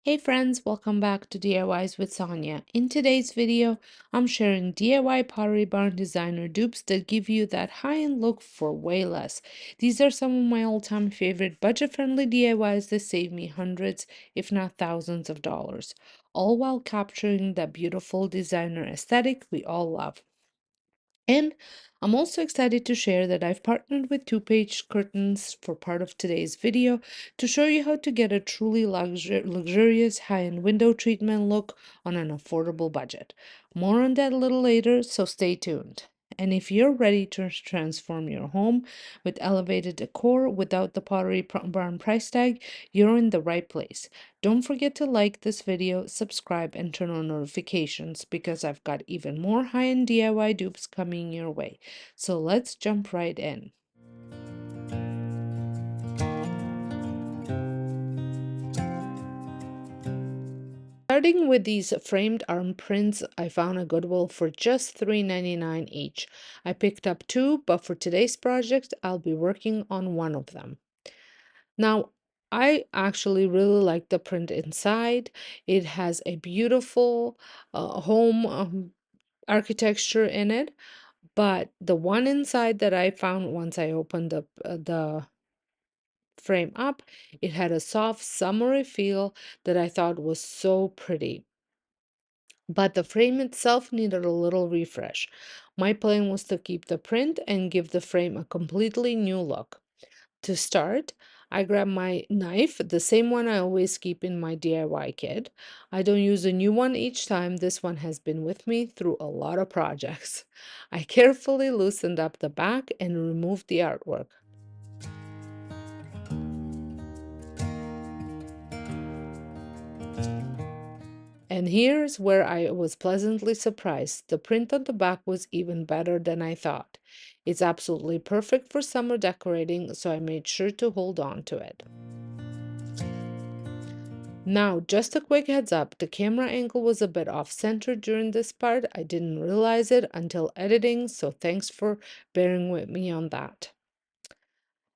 Hey friends, welcome back to DIYs with Sonja. In today's video, I'm sharing DIY Pottery Barn designer dupes that give you that high-end look for way less. These are some of my all-time favorite budget-friendly DIYs that save me hundreds, if not thousands of dollars, all while capturing that beautiful designer aesthetic we all love. And I'm also excited to share that I've partnered with two-page curtains for part of today's video to show you how to get a truly luxurious high-end window treatment look on an affordable budget. More on that a little later, so stay tuned. And if you're ready to transform your home with elevated decor without the Pottery Barn price tag, you're in the right place. Don't forget to like this video, subscribe, and turn on notifications because I've got even more high-end DIY dupes coming your way. So let's jump right in. Starting with these framed arm prints, I found a Goodwill for just $3.99 each. I picked up two, but for today's project, I'll be working on one of them. Now, I actually really like the print inside. It has a beautiful home architecture in it, but the one inside that I found once I opened the frame up, it had a soft summery feel that I thought was so pretty. But the frame itself needed a little refresh. My plan was to keep the print and give the frame a completely new look. To start, I grab my knife, the same one I always keep in my DIY kit. I don't use a new one each time. This one has been with me through a lot of projects. I carefully loosened up the back and removed the artwork. And here's where I was pleasantly surprised. The print on the back was even better than I thought. It's absolutely perfect for summer decorating, so I made sure to hold on to it. Now, just a quick heads up, the camera angle was a bit off-center during this part. I didn't realize it until editing, so thanks for bearing with me on that.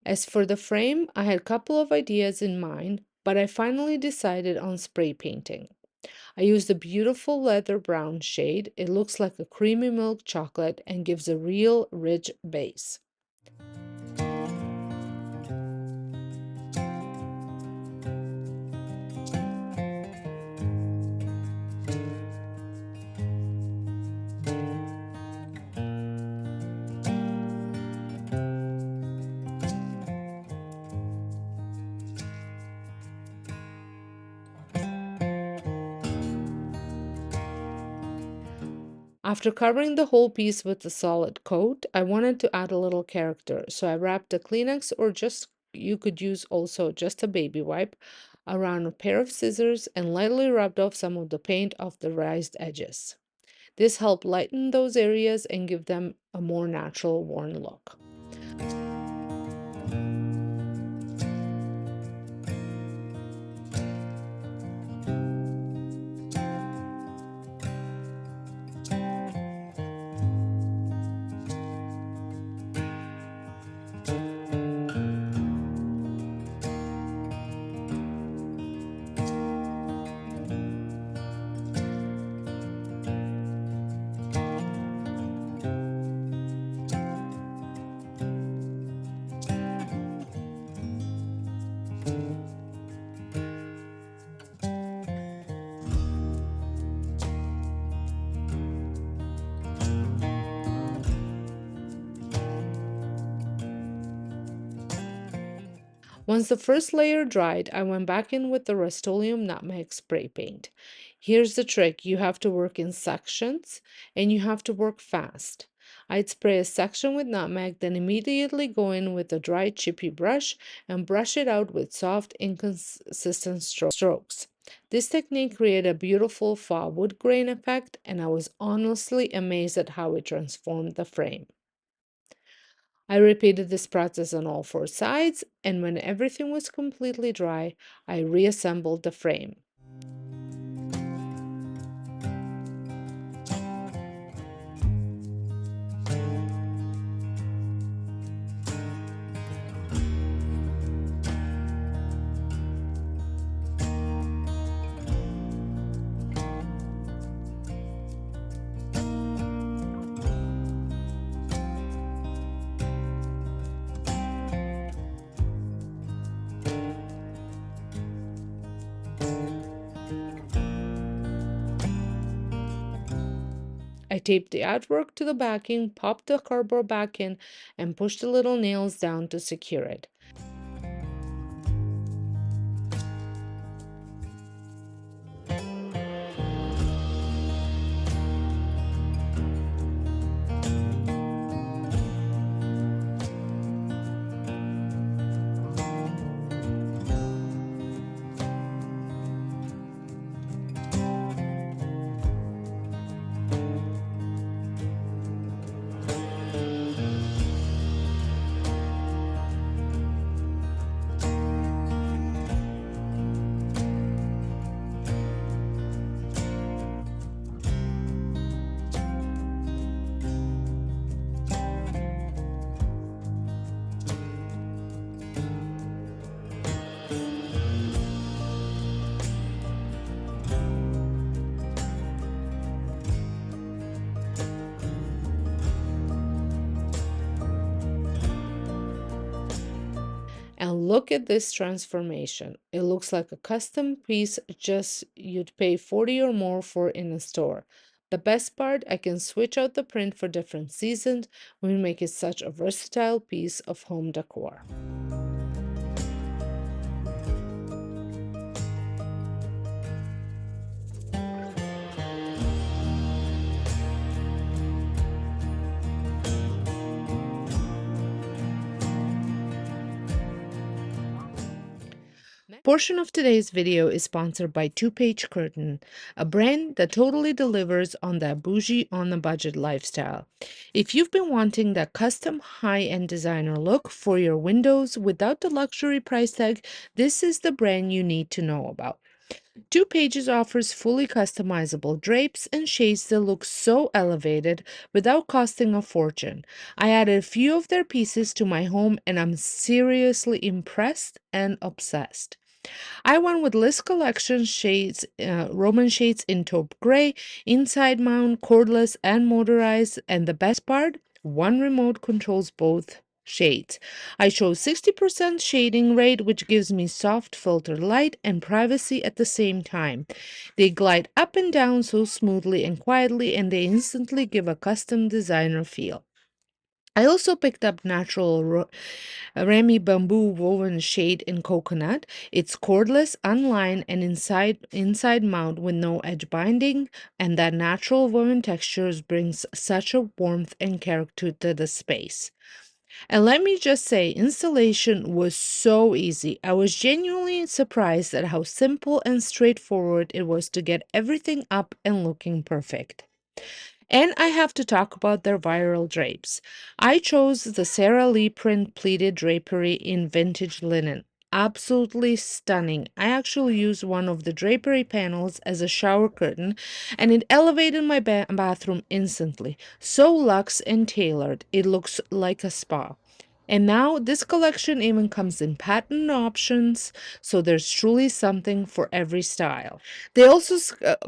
As for the frame, I had a couple of ideas in mind, but I finally decided on spray painting. I used a beautiful leather brown shade. It looks like a creamy milk chocolate and gives a real rich base. After covering the whole piece with a solid coat, I wanted to add a little character, so I wrapped a Kleenex or just you could use also just a baby wipe around a pair of scissors and lightly rubbed off some of the paint off the raised edges. This helped lighten those areas and give them a more natural worn look. Once the first layer dried, I went back in with the Rust-Oleum nutmeg spray paint. Here's the trick, you have to work in sections and you have to work fast. I'd spray a section with nutmeg, then immediately go in with a dry chippy brush and brush it out with soft, inconsistent strokes. This technique created a beautiful faux wood grain effect, and I was honestly amazed at how it transformed the frame. I repeated this process on all four sides, and when everything was completely dry, I reassembled the frame. I taped the artwork to the backing, popped the cardboard back in, and pushed the little nails down to secure it. And look at this transformation. It looks like a custom piece just you'd pay 40 or more for in a store. The best part, I can switch out the print for different seasons, which make it such a versatile piece of home decor. Portion of today's video is sponsored by Two-Page Curtain, a brand that totally delivers on that bougie on a budget lifestyle. If you've been wanting that custom high-end designer look for your windows without the luxury price tag, this is the brand you need to know about. Two Pages offers fully customizable drapes and shades that look so elevated without costing a fortune. I added a few of their pieces to my home and I'm seriously impressed and obsessed. I went with List Collection shades, Roman shades in taupe gray, inside mount, cordless, and motorized, and the best part, one remote controls both shades. I chose 60% shading rate, which gives me soft filtered light and privacy at the same time. They glide up and down so smoothly and quietly, and they instantly give a custom designer feel. I also picked up natural Rami bamboo woven shade in coconut. It's cordless, unlined, and inside mount with no edge binding, and that natural woven textures brings such a warmth and character to the space. And let me just say, installation was so easy. I was genuinely surprised at how simple and straightforward it was to get everything up and looking perfect. And I have to talk about their viral drapes. I chose the Sara Lee print pleated drapery in vintage linen. Absolutely stunning. I actually used one of the drapery panels as a shower curtain, and it elevated my bathroom instantly. So luxe and tailored, it looks like a spa. And now this collection even comes in pattern options, so there's truly something for every style. They also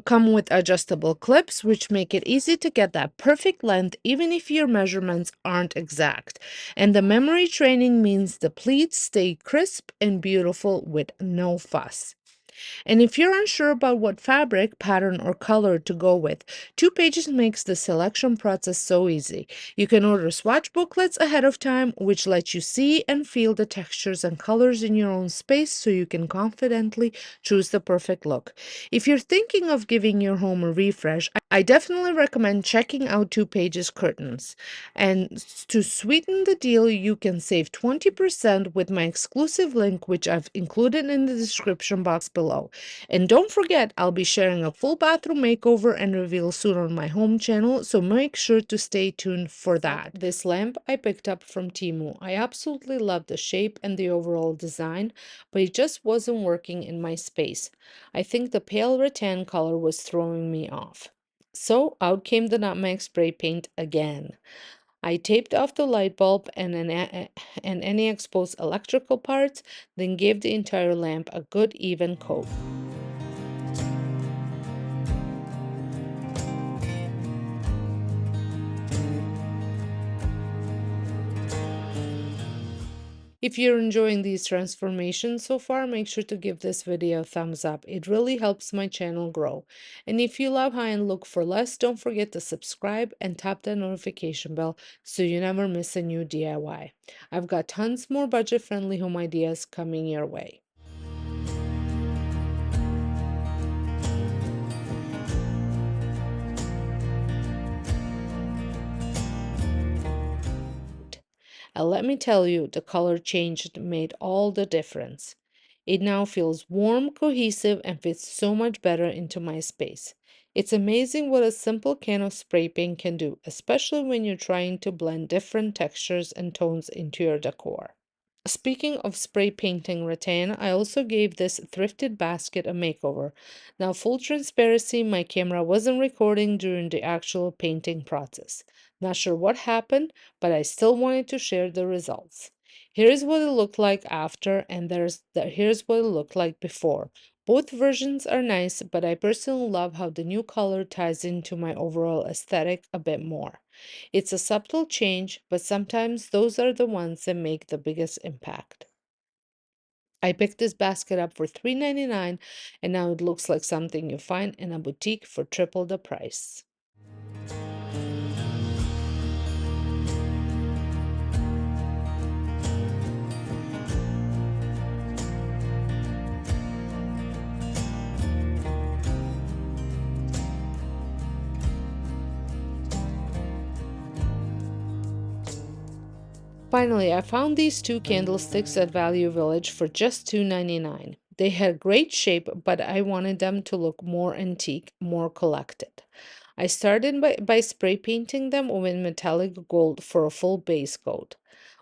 come with adjustable clips, which make it easy to get that perfect length even if your measurements aren't exact. And the memory training means the pleats stay crisp and beautiful with no fuss. And if you're unsure about what fabric, pattern, or color to go with, Two Pages makes the selection process so easy. You can order swatch booklets ahead of time, which let you see and feel the textures and colors in your own space so you can confidently choose the perfect look. If you're thinking of giving your home a refresh, I definitely recommend checking out Two Pages curtains. And to sweeten the deal, you can save 20% with my exclusive link, which I've included in the description box below. And don't forget, I'll be sharing a full bathroom makeover and reveal soon on my home channel, so make sure to stay tuned for that. This lamp I picked up from Temu. I absolutely love the shape and the overall design, but it just wasn't working in my space. I think the pale rattan color was throwing me off. So out came the nutmeg spray paint again. I taped off the light bulb and any exposed electrical parts, then gave the entire lamp a good even coat. If you're enjoying these transformations so far, make sure to give this video a thumbs up. It really helps my channel grow. And if you love high and look for less, don't forget to subscribe and tap the notification bell so you never miss a new DIY. I've got tons more budget-friendly home ideas coming your way. And let me tell you, the color change made all the difference. It now feels warm, cohesive, and fits so much better into my space. It's amazing what a simple can of spray paint can do, especially when you're trying to blend different textures and tones into your decor. Speaking of spray painting rattan, I also gave this thrifted basket a makeover. Now, full transparency, my camera wasn't recording during the actual painting process. Not sure what happened, but I still wanted to share the results. Here's what it looked like after, and here's what it looked like before. Both versions are nice, but I personally love how the new color ties into my overall aesthetic a bit more. It's a subtle change, but sometimes those are the ones that make the biggest impact. I picked this basket up for $3.99, and now it looks like something you find in a boutique for triple the price. Finally, I found these two candlesticks at Value Village for just $2.99. They had great shape, but I wanted them to look more antique, more collected. I started by spray painting them with metallic gold for a full base coat.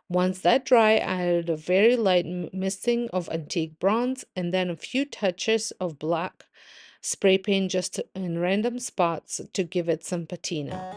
Once that dry, I added a very light misting of antique bronze and then a few touches of black spray paint just in random spots to give it some patina.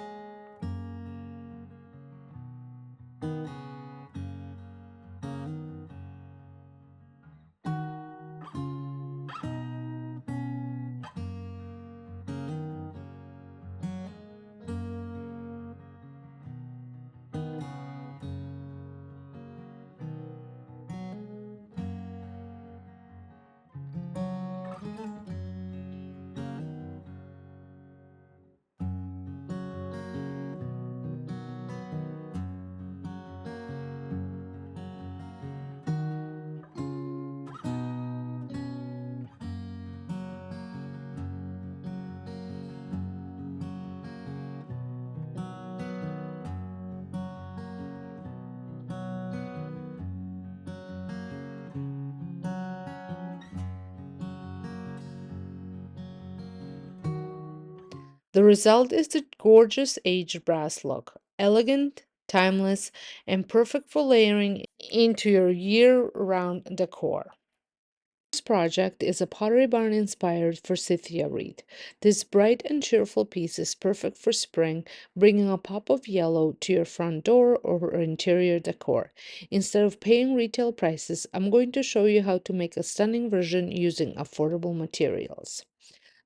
The result is the gorgeous aged brass look, elegant, timeless, and perfect for layering into your year-round decor. This project is a Pottery Barn inspired Forsythia wreath. This bright and cheerful piece is perfect for spring, bringing a pop of yellow to your front door or interior decor. Instead of paying retail prices, I'm going to show you how to make a stunning version using affordable materials.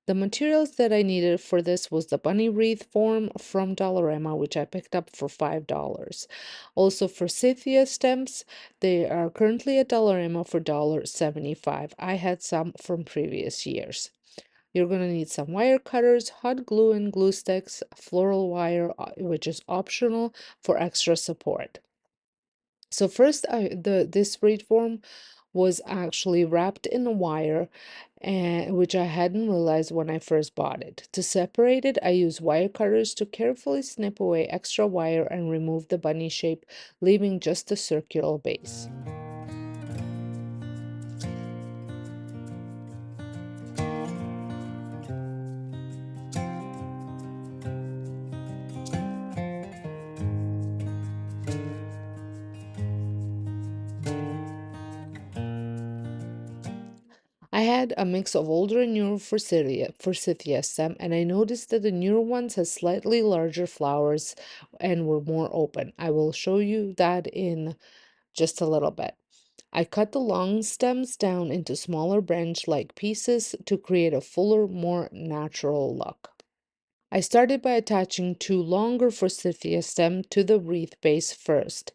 The materials that I needed for this was the bunny wreath form from Dollarama, which I picked up for $5. Also, Forsythia stems, they are currently at Dollarama for $1.75. I had some from previous years. You're going to need some wire cutters, hot glue and glue sticks, floral wire, which is optional for extra support. So first, this wreath form was actually wrapped in a wire, and which I hadn't realized when I first bought it. To separate it, I used wire cutters to carefully snip away extra wire and remove the bunny shape, leaving just a circular base. I had a mix of older and newer Forsythia stem, and I noticed that the newer ones had slightly larger flowers and were more open. I will show you that in just a little bit. I cut the long stems down into smaller branch-like pieces to create a fuller, more natural look. I started by attaching two longer Forsythia stems to the wreath base first.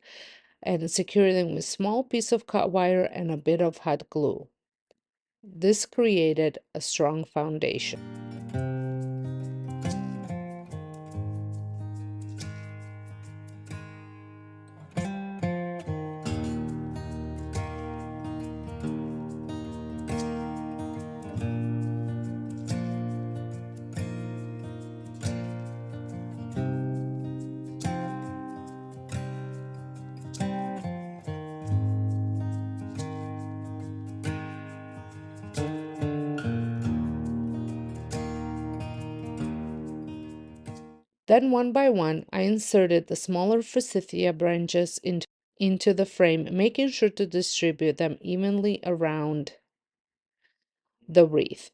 and secure them with small piece of cut wire and a bit of hot glue. This created a strong foundation. Then one by one, I inserted the smaller Forsythia branches into the frame, making sure to distribute them evenly around the wreath.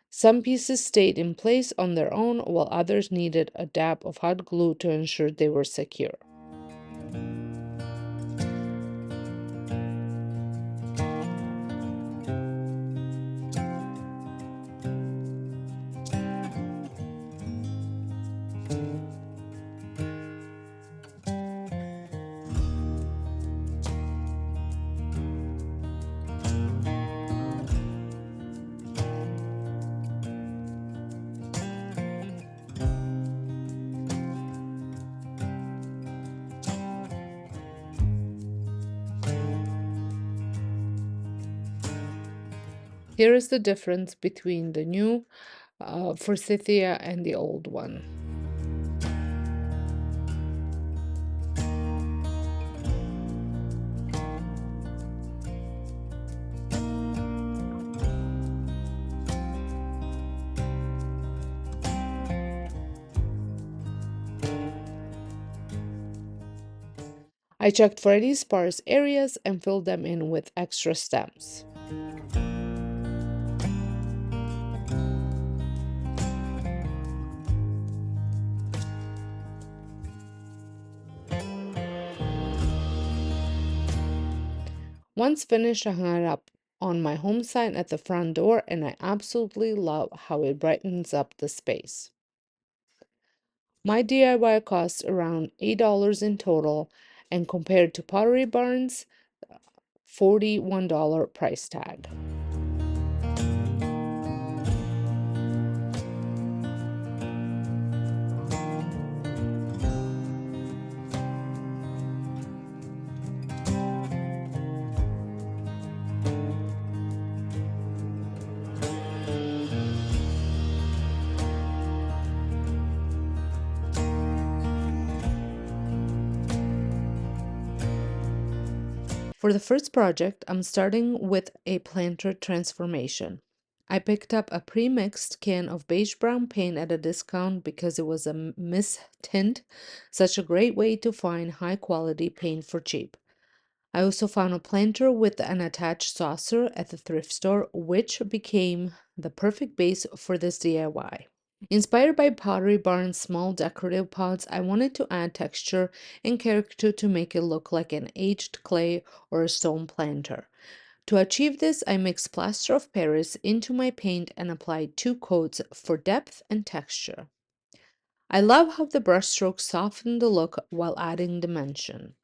Some pieces stayed in place on their own, while others needed a dab of hot glue to ensure they were secure. Here is the difference between the new Forsythia and the old one. I checked for any sparse areas and filled them in with extra stems. Once finished, I hung it up on my home sign at the front door, and I absolutely love how it brightens up the space. My DIY cost around $8 in total, and compared to Pottery Barn's $41 price tag. For the first project, I'm starting with a planter transformation. I picked up a pre-mixed can of beige brown paint at a discount because it was a mist such a great way to find high quality paint for cheap. I also found a planter with an attached saucer at the thrift store, which became the perfect base for this DIY. Inspired by Pottery Barn's small decorative pots, I wanted to add texture and character to make it look like an aged clay or a stone planter. To achieve this, I mixed plaster of Paris into my paint and applied 2 coats for depth and texture. I love how the brushstrokes soften the look while adding dimension.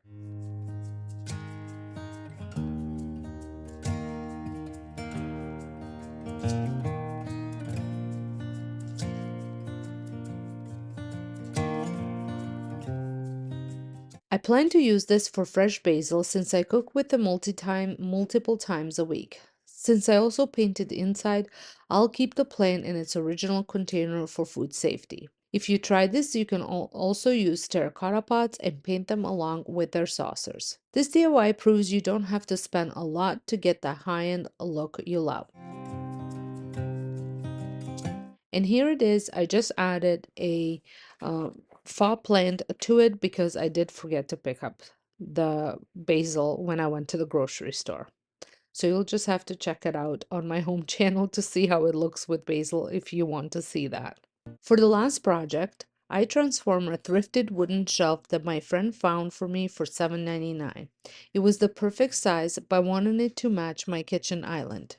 I plan to use this for fresh basil since I cook with it multiple times a week. Since I also painted the inside, I'll keep the plant in its original container for food safety. If you try this, you can also use terracotta pots and paint them along with their saucers. This DIY proves you don't have to spend a lot to get the high-end look you love. And here it is. I just added a faux plant to it because I did forget to pick up the basil when I went to the grocery store. So you'll just have to check it out on my home channel to see how it looks with basil if you want to see that. For the last project, I transformed a thrifted wooden shelf that my friend found for me for $7.99. It was the perfect size, but I wanted it to match my kitchen island.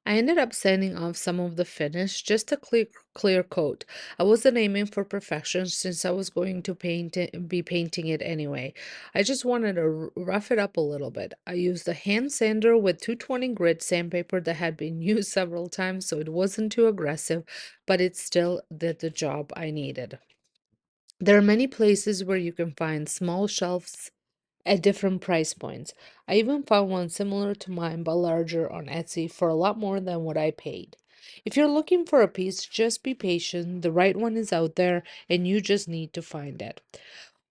I ended up sanding off some of the finish, just a clear coat. I wasn't aiming for perfection since I was going to be painting it anyway. I just wanted to rough it up a little bit. I used a hand sander with 220 grit sandpaper that had been used several times, so it wasn't too aggressive, but it still did the job I needed. There are many places where you can find small shelves at different price points. I even found one similar to mine but larger on Etsy for a lot more than what I paid. If you're looking for a piece, just be patient. The right one is out there and you just need to find it.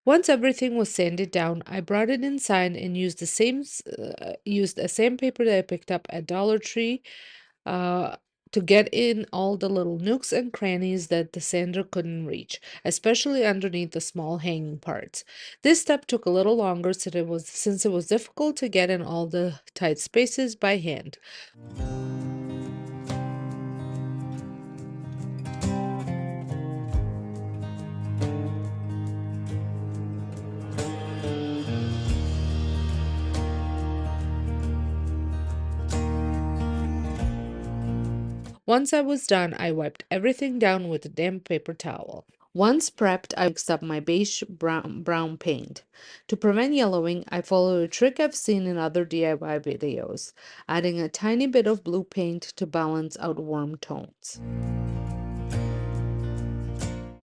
Once everything was sanded down, I brought it inside and used a sandpaper that I picked up at Dollar Tree uh, to get in all the little nooks and crannies that the sander couldn't reach, especially underneath the small hanging parts. This step took a little longer since it was difficult to get in all the tight spaces by hand. Once I was done, I wiped everything down with a damp paper towel. Once prepped, I mixed up my beige brown paint. To prevent yellowing, I followed a trick I've seen in other DIY videos, adding a tiny bit of blue paint to balance out warm tones.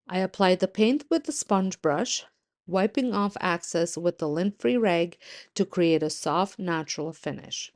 I applied the paint with a sponge brush, wiping off excess with a lint-free rag to create a soft, natural finish.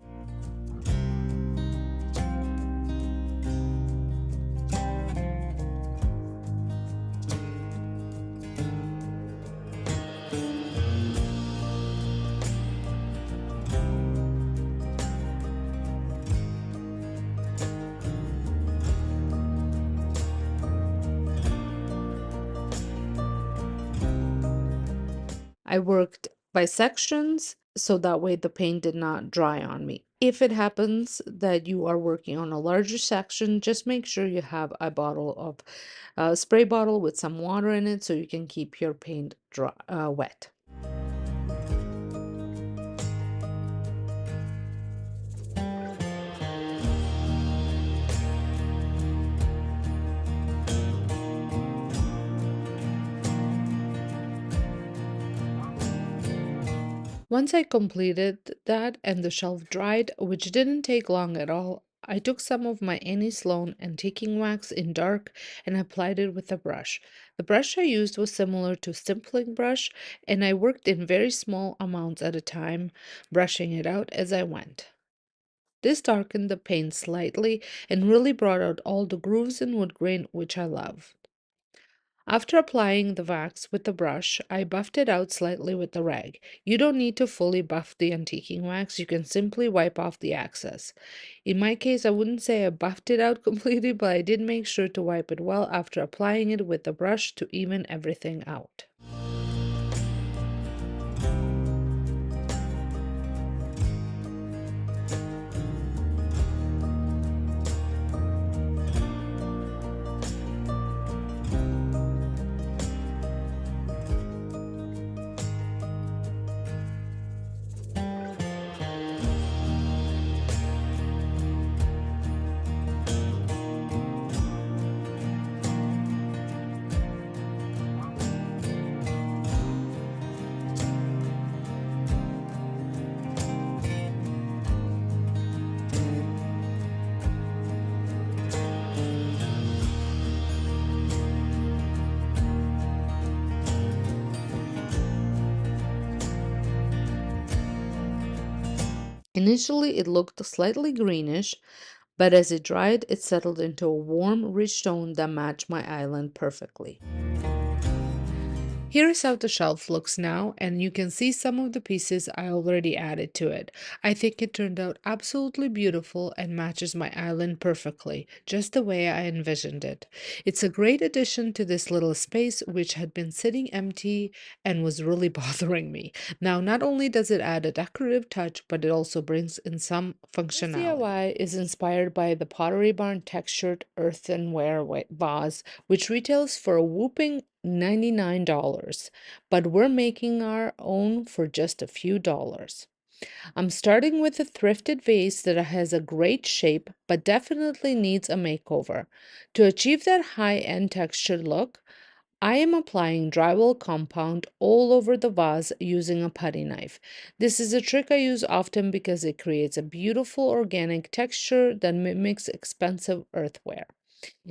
I worked by sections so that way the paint did not dry on me. If it happens that you are working on a larger section, just make sure you have a bottle of spray bottle with some water in it so you can keep your paint wet. Once I completed that and the shelf dried, which didn't take long at all, I took some of my Annie Sloan antiquing wax in dark and applied it with a brush. The brush I used was similar to stippling brush, and I worked in very small amounts at a time, brushing it out as I went. This darkened the paint slightly and really brought out all the grooves and wood grain which I love. After applying the wax with the brush, I buffed it out slightly with the rag. You don't need to fully buff the antiquing wax, you can simply wipe off the excess. In my case, I wouldn't say I buffed it out completely, but I did make sure to wipe it well after applying it with the brush to even everything out. Initially, it looked slightly greenish, but as it dried, it settled into a warm, rich tone that matched my island perfectly. Here is how the shelf looks now, and you can see some of the pieces I already added to it. I think it turned out absolutely beautiful and matches my island perfectly, just the way I envisioned it. It's a great addition to this little space which had been sitting empty and was really bothering me. Now, not only does it add a decorative touch, but it also brings in some functionality. This DIY is inspired by the Pottery Barn textured earthenware vase, which retails for a whooping $99, but we're making our own for just a few dollars. I'm starting with a thrifted vase that has a great shape but definitely needs a makeover. To achieve that high-end textured look, I am applying drywall compound all over the vase using a putty knife. This is a trick I use often because it creates a beautiful organic texture that mimics expensive earthenware.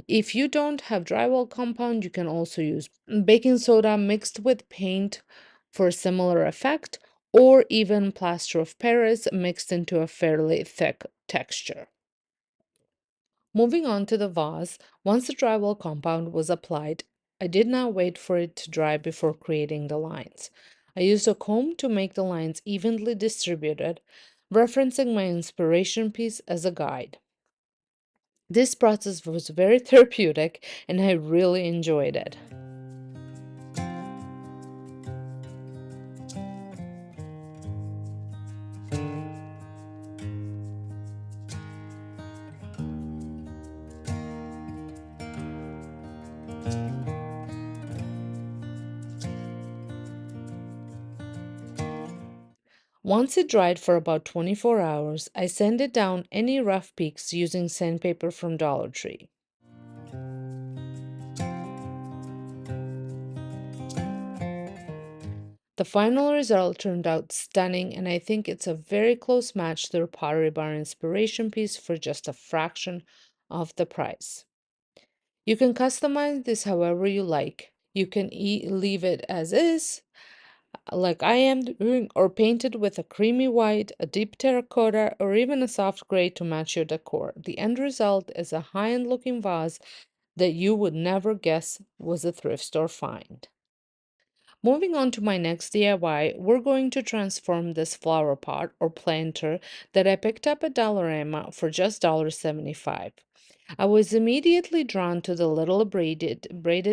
If you don't have drywall compound, you can also use baking soda mixed with paint for a similar effect, or even plaster of Paris mixed into a fairly thick texture. Moving on to the vase, once the drywall compound was applied, I did not wait for it to dry before creating the lines. I used a comb to make the lines evenly distributed, referencing my inspiration piece as a guide. This process was very therapeutic and I really enjoyed it. Once it dried for about 24 hours, I sanded down any rough peaks using sandpaper from Dollar Tree. The final result turned out stunning, and I think it's a very close match to the Pottery Barn inspiration piece for just a fraction of the price. You can customize this however you like. You can leave it as is, like I am doing, or paint it with a creamy white, a deep terracotta, or even a soft gray to match your decor. The end result is a high-end looking vase that you would never guess was a thrift store find. Moving on to my next DIY, we're going to transform this flower pot or planter that I picked up at Dollarama for just $1.75. I was immediately drawn to the little braided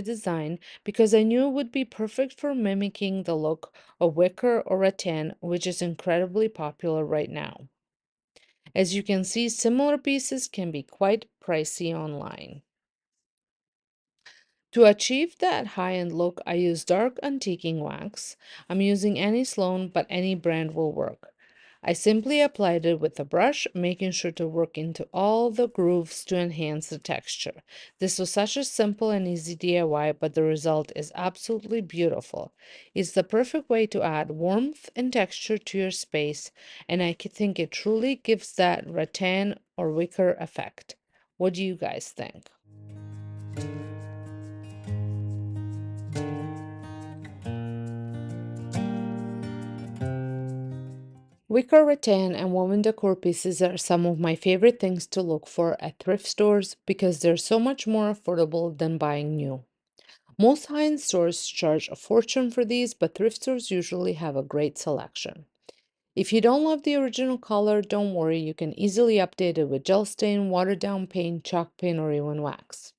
design because I knew it would be perfect for mimicking the look of wicker or rattan, which is incredibly popular right now. As you can see, similar pieces can be quite pricey online. To achieve that high-end look, I use dark antiquing wax. I'm using any Sloan, but any brand will work. I simply applied it with a brush, making sure to work into all the grooves to enhance the texture. This was such a simple and easy DIY, but the result is absolutely beautiful. It's the perfect way to add warmth and texture to your space, and I think it truly gives that rattan or wicker effect. What do you guys think? Wicker rattan and woven decor pieces are some of my favorite things to look for at thrift stores because they're so much more affordable than buying new. Most high-end stores charge a fortune for these, but thrift stores usually have a great selection. If you don't love the original color, don't worry, you can easily update it with gel stain, watered down paint, chalk paint, or even wax.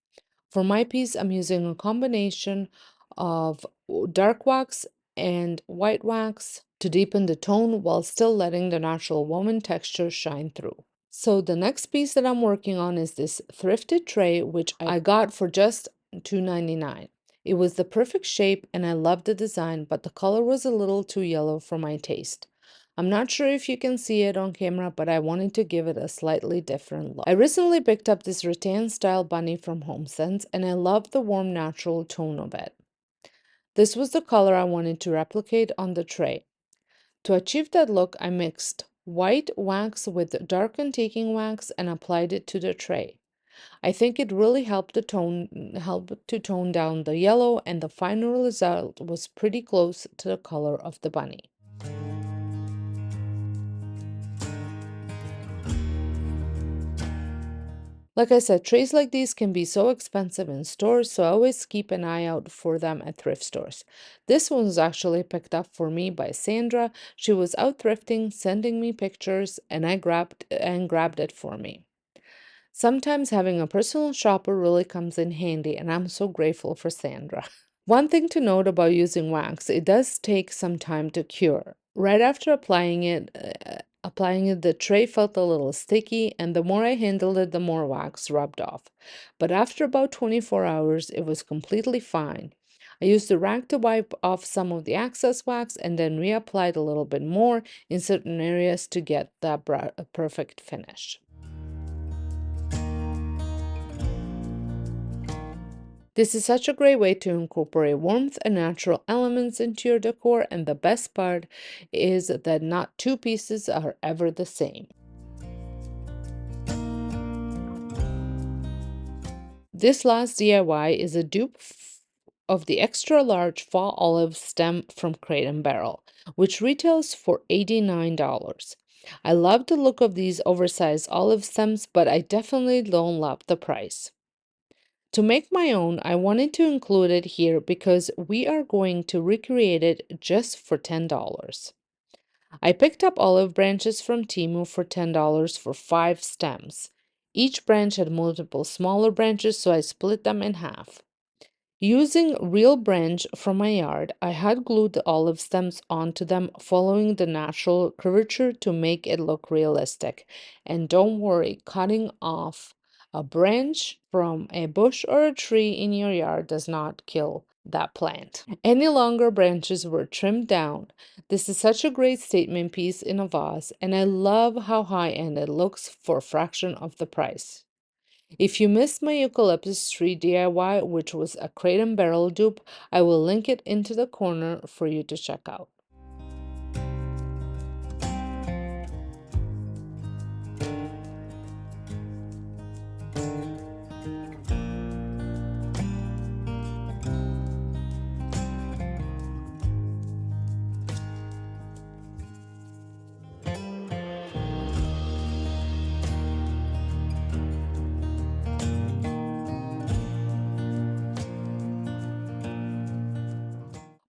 For my piece, I'm using a combination of dark wax and white wax to deepen the tone while still letting the natural woven texture shine through. So the next piece that I'm working on is this thrifted tray, which I got for just $2.99. It was the perfect shape and I loved the design, but the color was a little too yellow for my taste. I'm not sure if you can see it on camera, but I wanted to give it a slightly different look. I recently picked up this rattan style bunny from HomeSense and I love the warm natural tone of it. This was the color I wanted to replicate on the tray. To achieve that look, I mixed white wax with dark antiquing wax and applied it to the tray. I think it really helped to tone down the yellow, and the final result was pretty close to the color of the bunny. Like I said, trays like these can be so expensive in stores, so I always keep an eye out for them at thrift stores. This one was actually picked up for me by Sandra. She was out thrifting, sending me pictures, and I grabbed it for me. Sometimes having a personal shopper really comes in handy, and I'm so grateful for Sandra. One thing to note about using wax, it does take some time to cure. Right after applying it, the tray felt a little sticky, and the more I handled it, the more wax rubbed off. But after about 24 hours, it was completely fine. I used the rag to wipe off some of the excess wax and then reapplied a little bit more in certain areas to get that perfect finish. This is such a great way to incorporate warmth and natural elements into your decor, and the best part is that not two pieces are ever the same. This last DIY is a dupe of the extra large fall olive stem from Crate and Barrel, which retails for $89. I love the look of these oversized olive stems, but I definitely don't love the price. To make my own, I wanted to include it here because we are going to recreate it just for $10. I picked up olive branches from Temu for $10 for 5 stems. Each branch had multiple smaller branches, so I split them in half. Using real branch from my yard, I had glued the olive stems onto them, following the natural curvature to make it look realistic. And don't worry, cutting off a branch from a bush or a tree in your yard does not kill that plant. Any longer branches were trimmed down. This is such a great statement piece in a vase, and I love how high-end it looks for a fraction of the price. If you missed my eucalyptus tree DIY, which was a crate and barrel dupe, I will link it into the corner for you to check out.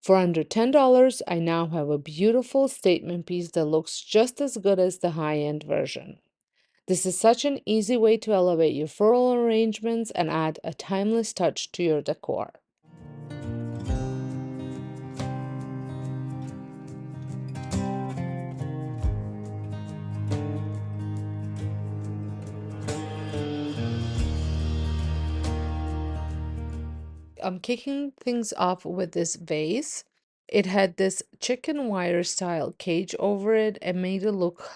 For under $10, I now have a beautiful statement piece that looks just as good as the high-end version. This is such an easy way to elevate your floral arrangements and add a timeless touch to your decor. I'm kicking things off with this vase. It had this chicken wire style cage over it and made it look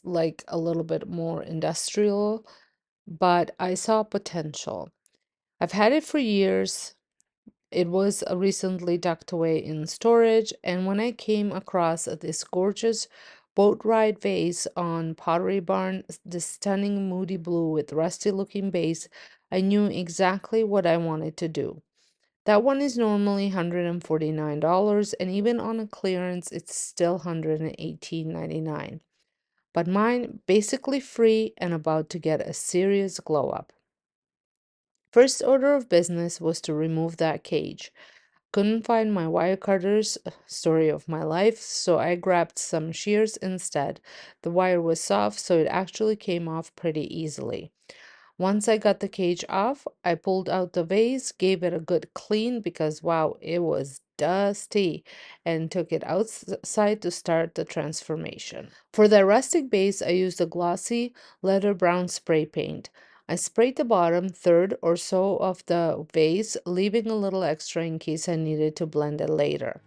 like a little bit more industrial, but I saw potential. I've had it for years. It was recently tucked away in storage, and when I came across this gorgeous boat ride vase on Pottery Barn, this stunning Moody blue with rusty looking base, I knew exactly what I wanted to do. That one is normally $149, and even on a clearance, it's still $118.99. But mine basically free and about to get a serious glow up. First order of business was to remove that cage. Couldn't find my wire cutters, story of my life, so I grabbed some shears instead. The wire was soft, so it actually came off pretty easily. Once I got the cage off, I pulled out the vase, gave it a good clean because wow, it was dusty, and took it outside to start the transformation. For the rustic base, I used a glossy leather brown spray paint. I sprayed the bottom third or so of the vase, leaving a little extra in case I needed to blend it later.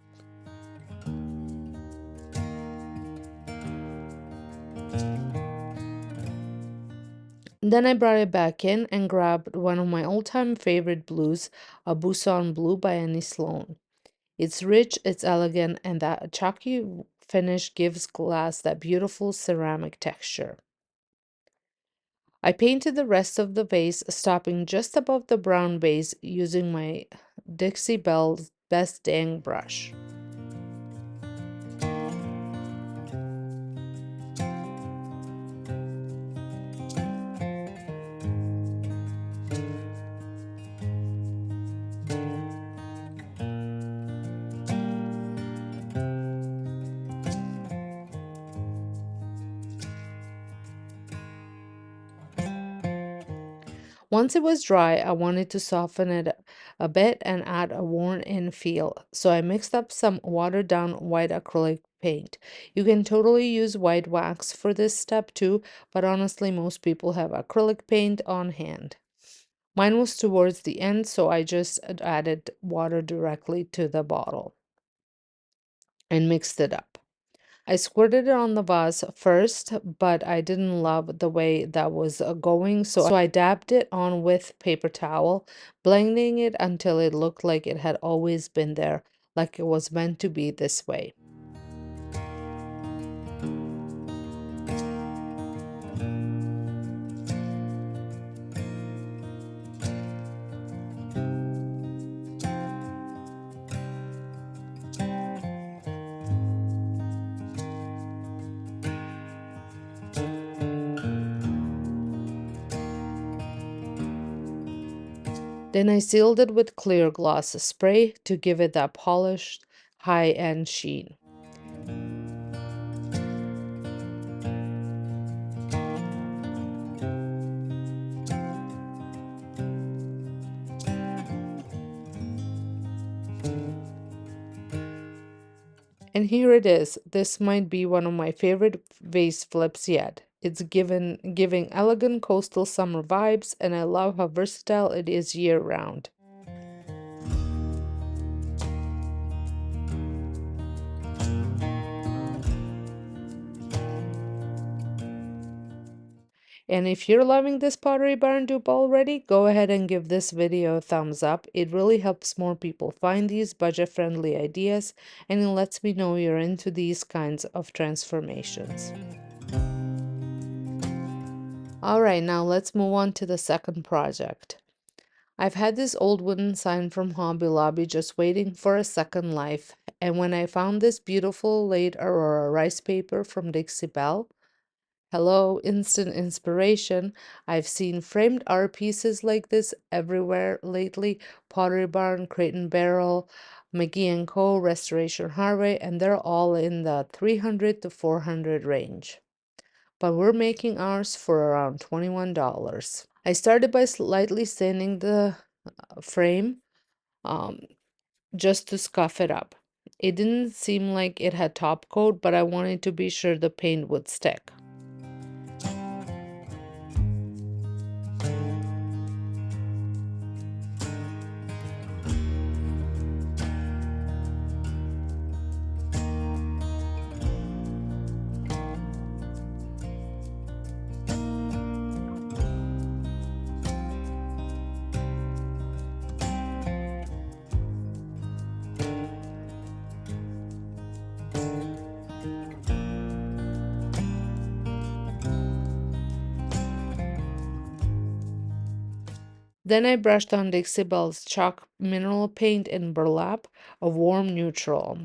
Then I brought it back in and grabbed one of my all-time favorite blues, a Busan blue by Annie Sloan. It's rich, it's elegant, and that chalky finish gives glass that beautiful ceramic texture. I painted the rest of the vase, stopping just above the brown base using my Dixie Belle's Best Dang brush. Once it was dry, I wanted to soften it a bit and add a worn-in feel, so I mixed up some watered-down white acrylic paint. You can totally use white wax for this step too, but honestly, most people have acrylic paint on hand. Mine was towards the end, so I just added water directly to the bottle and mixed it up. I squirted it on the vase first, but I didn't love the way that was going, so I dabbed it on with paper towel, blending it until it looked like it had always been there, like it was meant to be this way. Then I sealed it with clear gloss spray to give it that polished, high-end sheen. And here it is. This might be one of my favorite vase flips yet. It's giving elegant coastal summer vibes, and I love how versatile it is year-round. And if you're loving this Pottery Barn dupe already, go ahead and give this video a thumbs up. It really helps more people find these budget-friendly ideas, and it lets me know you're into these kinds of transformations. Alright, now let's move on to the second project. I've had this old wooden sign from Hobby Lobby just waiting for a second life, and when I found this beautiful late Aurora rice paper from Dixie Belle, hello, instant inspiration. I've seen framed art pieces like this everywhere lately. Pottery Barn, Crate and Barrel, McGee & Co., Restoration Hardware, and they're all in the 300 to 400 range. But we're making ours for around $21. I started by slightly sanding the frame um, just to scuff it up. It didn't seem like it had top coat, but I wanted to be sure the paint would stick. Then I brushed on Dixie Belle's chalk mineral paint in burlap, a warm neutral.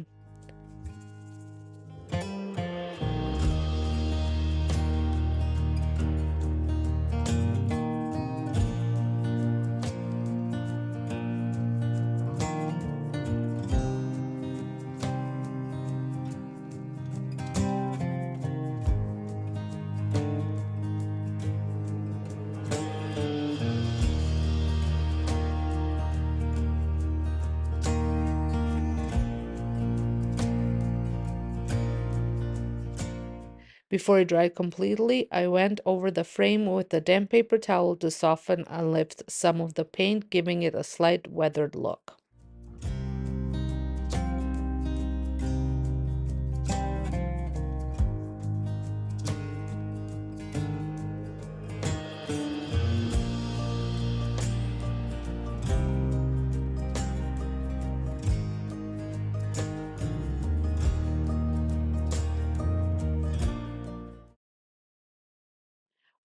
Before it dried completely, I went over the frame with a damp paper towel to soften and lift some of the paint, giving it a slight weathered look.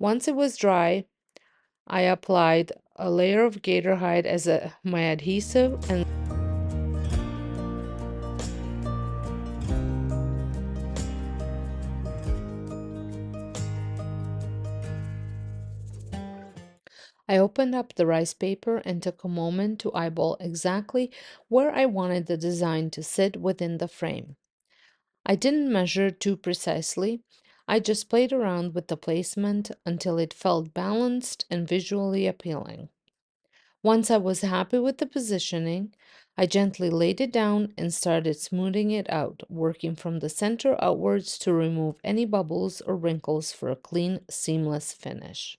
Once it was dry, I applied a layer of gator hide as my adhesive, and I opened up the rice paper and took a moment to eyeball exactly where I wanted the design to sit within the frame. I didn't measure too precisely. I just played around with the placement until it felt balanced and visually appealing. Once I was happy with the positioning, I gently laid it down and started smoothing it out, working from the center outwards to remove any bubbles or wrinkles for a clean, seamless finish.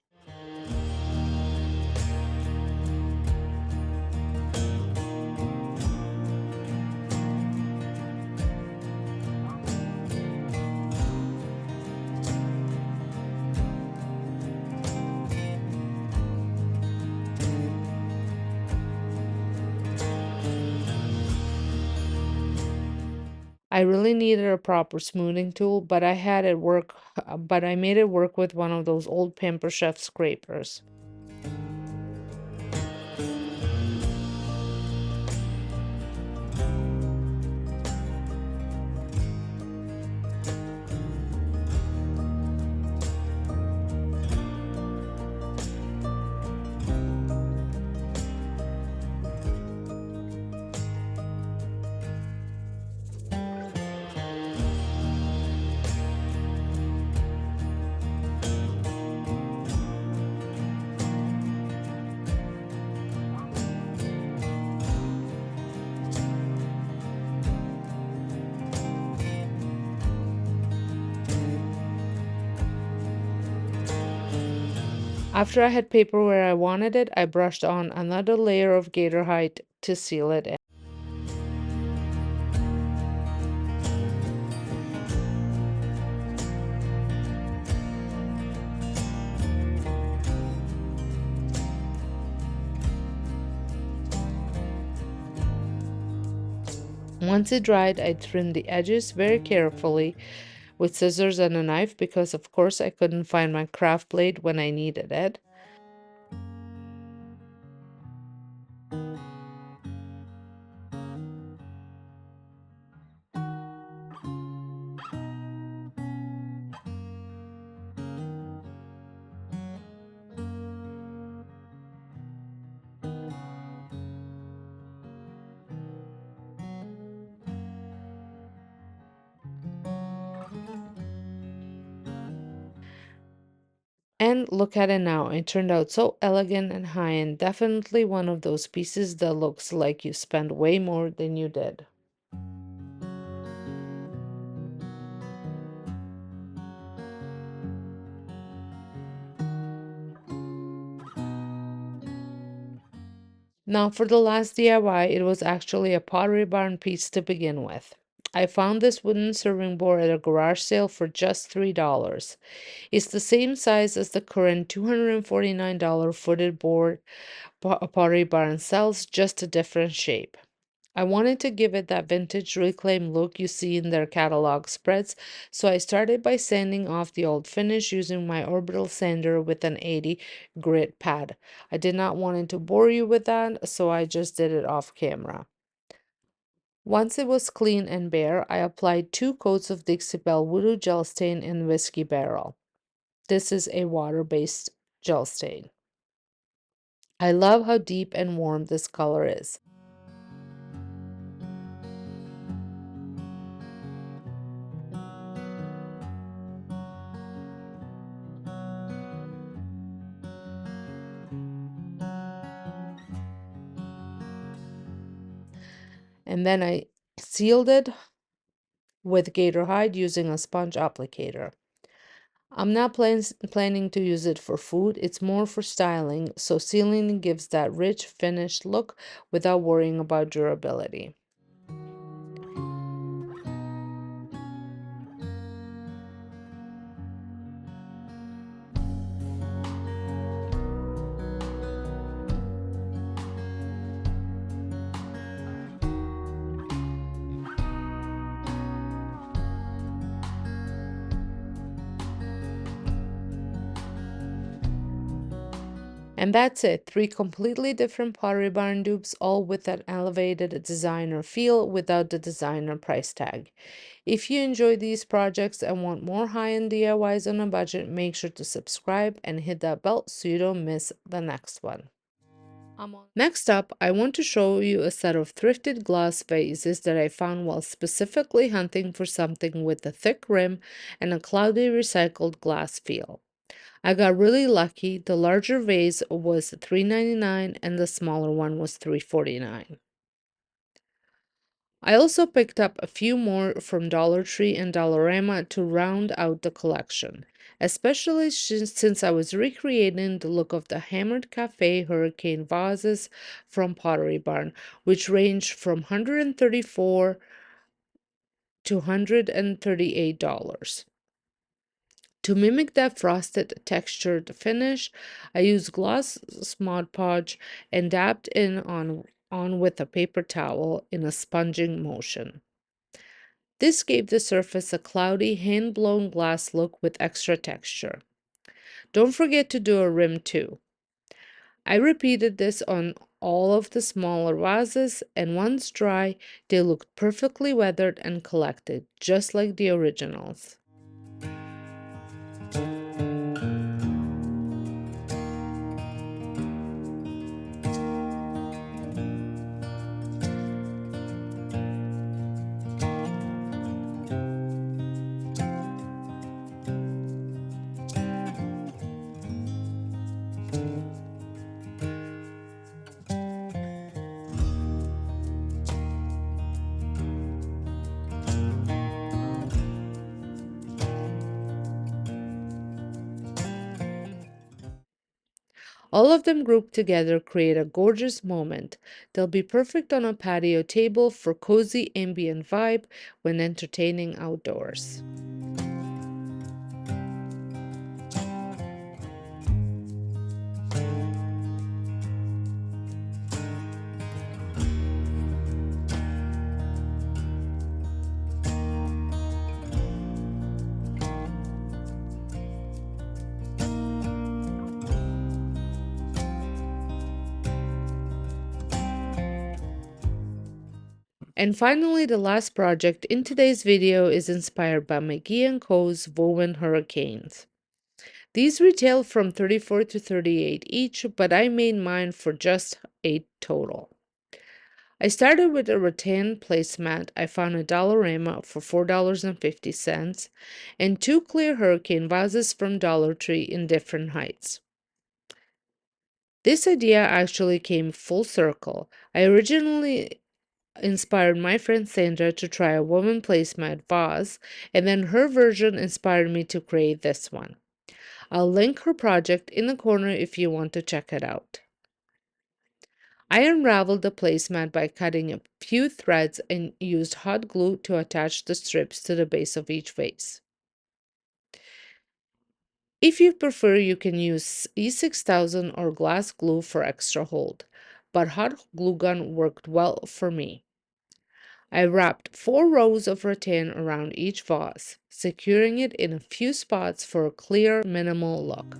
I really needed a proper smoothing tool, but I made it work with one of those old Pamper Chef scrapers. After I had paper where I wanted it, I brushed on another layer of gator hide to seal it in. Once it dried, I trimmed the edges very carefully with scissors and a knife because, of course, I couldn't find my craft blade when I needed it. And look at it now. It turned out so elegant and high-end. Definitely one of those pieces that looks like you spent way more than you did. Now for the last DIY, it was actually a Pottery Barn piece to begin with. I found this wooden serving board at a garage sale for just $3. It's the same size as the current $249 footed board Pottery Barn sells, just a different shape. I wanted to give it that vintage reclaimed look you see in their catalog spreads, so I started by sanding off the old finish using my orbital sander with an 80 grit pad. I did not want to bore you with that, so I just did it off camera. Once it was clean and bare, I applied 2 coats of Dixie Belle Voodoo gel stain in whiskey barrel. This is a water-based gel stain. I love how deep and warm this color is. And then I sealed it with gator hide using a sponge applicator. I'm not planning to use it for food, it's more for styling, so sealing gives that rich finished look without worrying about durability. And that's it, 3 completely different Pottery Barn dupes, all with that elevated designer feel without the designer price tag. If you enjoy these projects and want more high-end DIYs on a budget, make sure to subscribe and hit that bell so you don't miss the next one. Next up, I want to show you a set of thrifted glass vases that I found while specifically hunting for something with a thick rim and a cloudy recycled glass feel. I got really lucky. The larger vase was $3.99 and the smaller one was $3.49. I also picked up a few more from Dollar Tree and Dollarama to round out the collection, especially since I was recreating the look of the Hammered Cafe Hurricane vases from Pottery Barn, which ranged from $134 to $138. To mimic that frosted textured finish, I used gloss Mod Podge and dabbed in on with a paper towel in a sponging motion. This gave the surface a cloudy, hand-blown glass look with extra texture. Don't forget to do a rim too. I repeated this on all of the smaller vases, and once dry, they looked perfectly weathered and collected, just like the originals. All of them grouped together create a gorgeous moment. They'll be perfect on a patio table for cozy ambient vibe when entertaining outdoors. And finally, the last project in today's video is inspired by McGee & Co.'s woven hurricanes. These retail from $34 to $38 each, but I made mine for just $8 total. I started with a rattan placemat I found at Dollarama for $4.50 and 2 clear hurricane vases from Dollar Tree in different heights. This idea actually came full circle. I originally inspired my friend Sonja to try a woven placemat vase, and then her version inspired me to create this one. I'll link her project in the corner if you want to check it out. I unraveled the placemat by cutting a few threads and used hot glue to attach the strips to the base of each vase. If you prefer, you can use E6000 or glass glue for extra hold, but hot glue gun worked well for me. I wrapped 4 rows of rattan around each vase, securing it in a few spots for a clear, minimal look.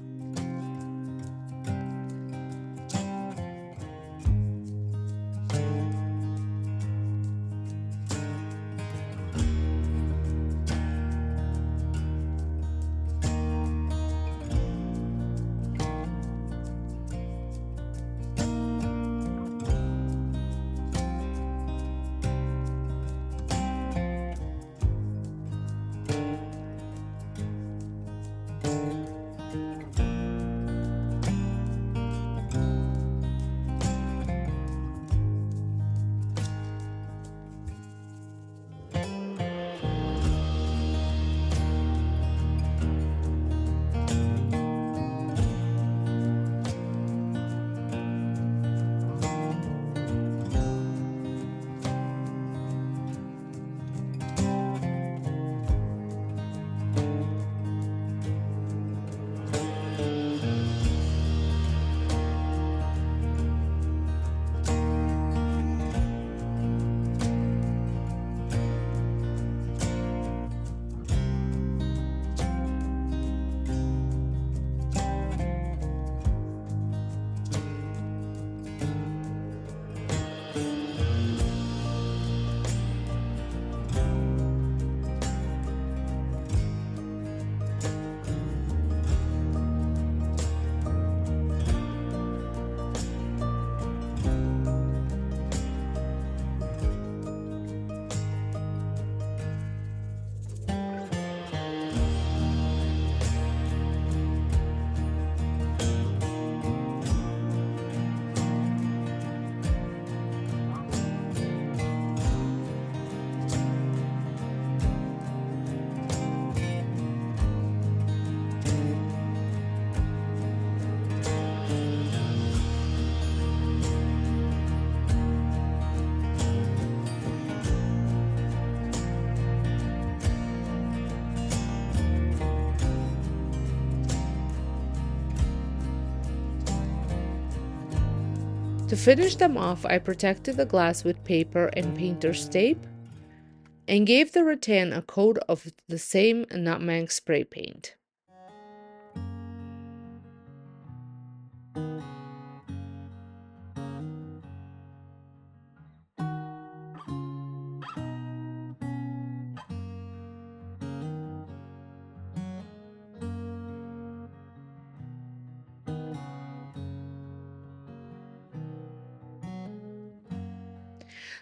To finish them off, I protected the glass with paper and painter's tape. and gave the rattan a coat of the same nutmeg spray paint.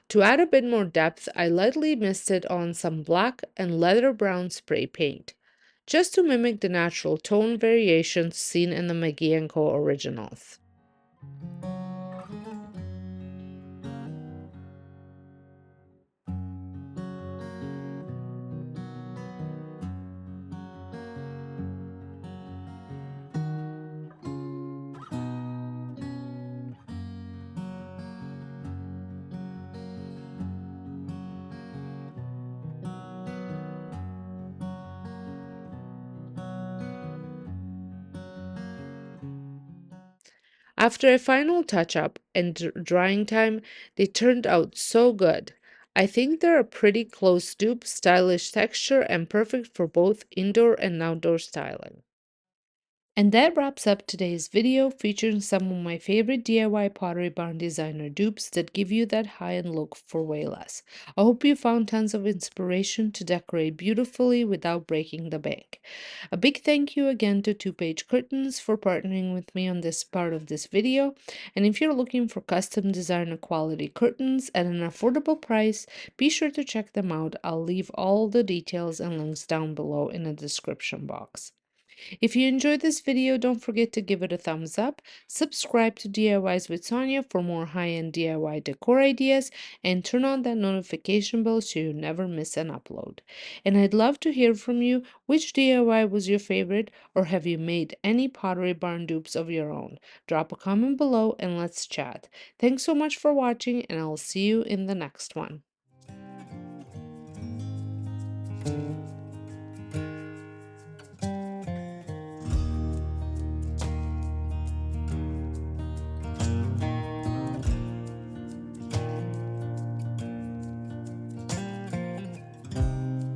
To add a bit more depth, I lightly misted on some black and leather brown spray paint, just to mimic the natural tone variations seen in the McGee & Co. originals. After a final touch-up and drying time, they turned out so good. I think they're a pretty close dupe, stylish texture, and perfect for both indoor and outdoor styling. And that wraps up today's video featuring some of my favorite DIY Pottery Barn designer dupes that give you that high-end look for way less. I hope you found tons of inspiration to decorate beautifully without breaking the bank. A big thank you again to Two Page Curtains for partnering with me on this part of this video. And if you're looking for custom designer quality curtains at an affordable price, be sure to check them out. I'll leave all the details and links down below in the description box. If you enjoyed this video, don't forget to give it a thumbs up, subscribe to DIYs with Sonja for more high-end DIY decor ideas, and turn on that notification bell so you never miss an upload. And I'd love to hear from you, which DIY was your favorite, or have you made any Pottery Barn dupes of your own? Drop a comment below and let's chat. Thanks so much for watching, and I'll see you in the next one.